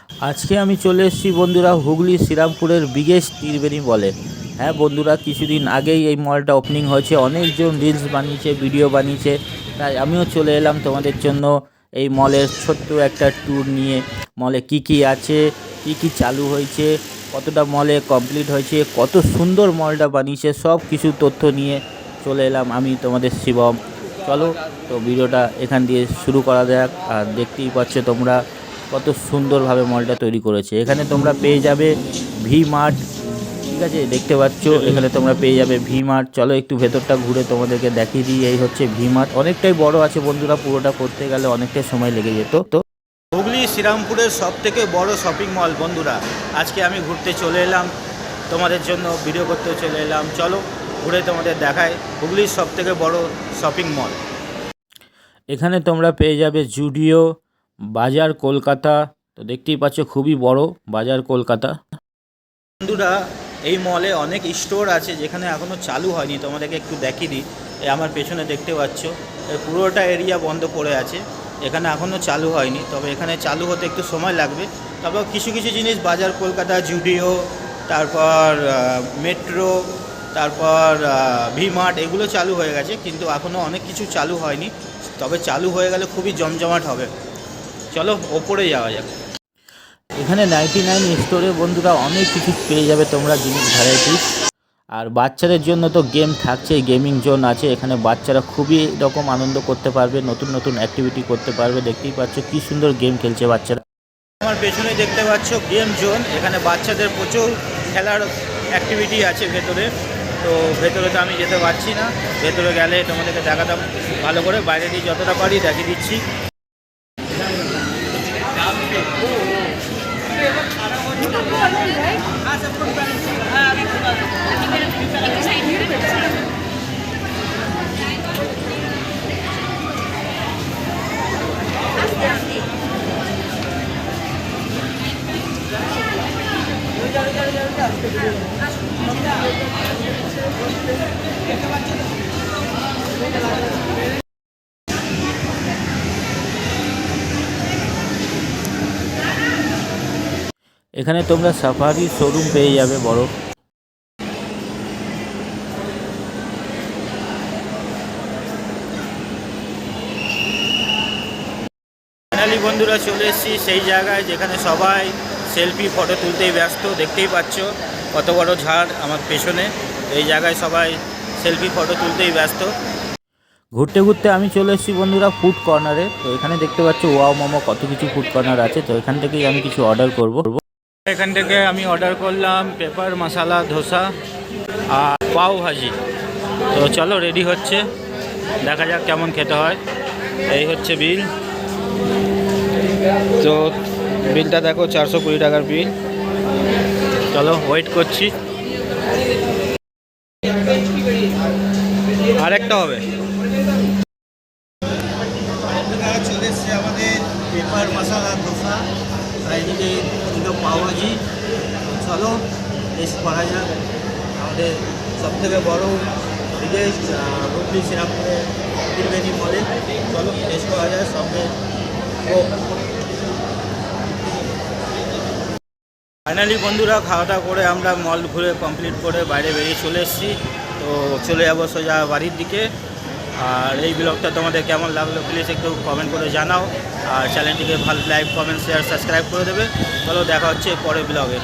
আজকে আমি চলে এসেছি বন্ধুরা হুগলি শ্রীরামপুরের বিগেস্ট ত্রিবেণী মলে। হ্যাঁ বন্ধুরা, কিছুদিন আগেই এই মলটা ওপেনিং হয়েছে, অনেকজন রিলস বানিয়েছে, ভিডিও বানিয়েছে, তাই আমিও চলে এলাম তোমাদের জন্য এই মলের ছোট্ট একটা ট্যুর নিয়ে। মলে কি কি আছে, কি কি চালু হয়েছে, কতটা মলে কমপ্লিট হয়েছে, কত সুন্দর মলটা বানিয়েছে, সব কিছু তথ্য নিয়ে চলে এলাম আমি তোমাদের শিবম। চলো তো ভিডিওটা এখান দিয়ে শুরু করা যাক। আর দেখতেই পাচ্ছ তোমরা কত সুন্দরভাবে মলটা তৈরি করেছে। এখানে তোমরা পেয়ে যাবে ভি মার্ট, ঠিক আছে, দেখতে পাচ্ছ এখানে তোমরা পেয়ে যাবে ভি মার্ট। চলো একটু ভেতরটা ঘুরে তোমাদেরকে দেখিয়ে দিই। এই হচ্ছে ভি মার্ট, অনেকটাই বড় আছে বন্ধুরা, পুরোটা করতে গেলে অনেকটাই সময় লেগে যেত। তো হুগলি শ্রীরামপুরের সবথেকে বড় শপিং মল বন্ধুরা, আজকে আমি ঘুরতে চলে এলাম, তোমাদের জন্য ভিডিও করতে চলে এলাম। চলো ঘুরে তোমাদের দেখায় হুগলির সবথেকে বড় শপিং মল। এখানে তোমরা পেয়ে যাবে জুডিও, বাজার কলকাতা। তো দেখতেই পাচ্ছ খুবই বড় বাজার কলকাতা। বন্ধুরা এই মলে অনেক স্টোর আছে যেখানে এখনও চালু হয়নি, তোমাদেরকে একটু দেখিয়ে দিই। আমার পেছনে দেখতে পাচ্ছ পুরোটা এরিয়া বন্ধ পড়ে আছে, এখানে এখনও চালু হয়নি, তবে এখানে চালু হতে একটু সময় লাগবে। তবে কিছু কিছু জিনিস বাজার কলকাতা, জুডিও, তারপর মেট্রো, তারপর ভি মার্ট, এগুলো চালু হয়ে গেছে, কিন্তু এখনও অনেক কিছু চালু হয়নি। তবে চালু হয়ে গেলে খুবই জমজমাট হবে। চলো ওপরে যাওয়া যাক। এখানে 99 স্টোরে বন্ধুরা অনেক কিছু পেয়ে যাবে তোমরা, জিনিস ভ্যারাইটিস। আর বাচ্চাদের জন্য তো গেম থাকছে, গেমিং জোন আছে, এখানে বাচ্চারা খুবই রকম আনন্দ করতে পারবে, নতুন নতুন অ্যাক্টিভিটি করতে পারবে। দেখতেই পাচ্ছ কি সুন্দর গেম খেলছে বাচ্চারা। আমার পেছনে দেখতে পাচ্ছ গেম জোন, এখানে বাচ্চাদের প্রচুর খেলার অ্যাক্টিভিটি আছে ভেতরে। তো ভেতরে তো আমি যেতে পারছি না, ভেতরে গেলে তোমাদেরকে দেখাতাম ভালো করে, বাইরে দিয়ে যতটা পারি দেখিয়ে দিচ্ছি। এখানে তোমরা সাফারি শোরুম পেয়ে যাবে বড়। ফাইনালি বন্ধুরা চলে এসেছি সেই জায়গায় যেখানে সবাই সেলফি ফটো তুলতেই ব্যস্ত। দেখতেই পাচ্ছ কত বড় ঝাড় আমার পেছনে, এই জায়গায় সবাই সেলফি ফটো তুলতেই ব্যস্ত। ঘুরতে ঘুরতে আমি চলে এসেছি বন্ধুরা ফুড কর্নারে। তো এখানে দেখতে পাচ্ছ ওয়াও মোমো, কত কিছু ফুড কর্নার আছে। তো এখান থেকেই আমি কিছু অর্ডার করব। এখান থেকে আমি অর্ডার করলাম পেপার মশালা ধোসা আর পাও ভাজি। তো চলো রেডি হচ্ছে, দেখা যাক কেমন খেতে হয়। এই হচ্ছে বিল। তো বিলটা দেখো, 420 টাকার বিল। চলো ওয়েট করছি, আরেকটা হবে। চলে এসছে আমাদের পেপার মশালা ধোসা, এদিকে ছিল পাওভাজি। চলো টেস্ট করা যাক আমাদের সবথেকে বড় বিগেস্ট হুগলি শ্রীরামপুরে ত্রিবেণী মলে। চলো টেস্ট করা যায় সঙ্গে। ফাইনালি বন্ধুরা খাওয়া দাওয়া করে আমরা মল ঘুরে কমপ্লিট করে বাইরে বেরিয়ে চলে এসেছি। তো চলে যাবো সোজা বাড়ির দিকে। আর এই ব্লগটা তোমাদের কেমন লাগলো প্লিজ একটু কমেন্ট করে জানাও। আর চ্যানেলটিকে ভালো লাইক, কমেন্ট, শেয়ার, সাবস্ক্রাইব করে দেবে। চলো দেখা হচ্ছে পরের ব্লগে।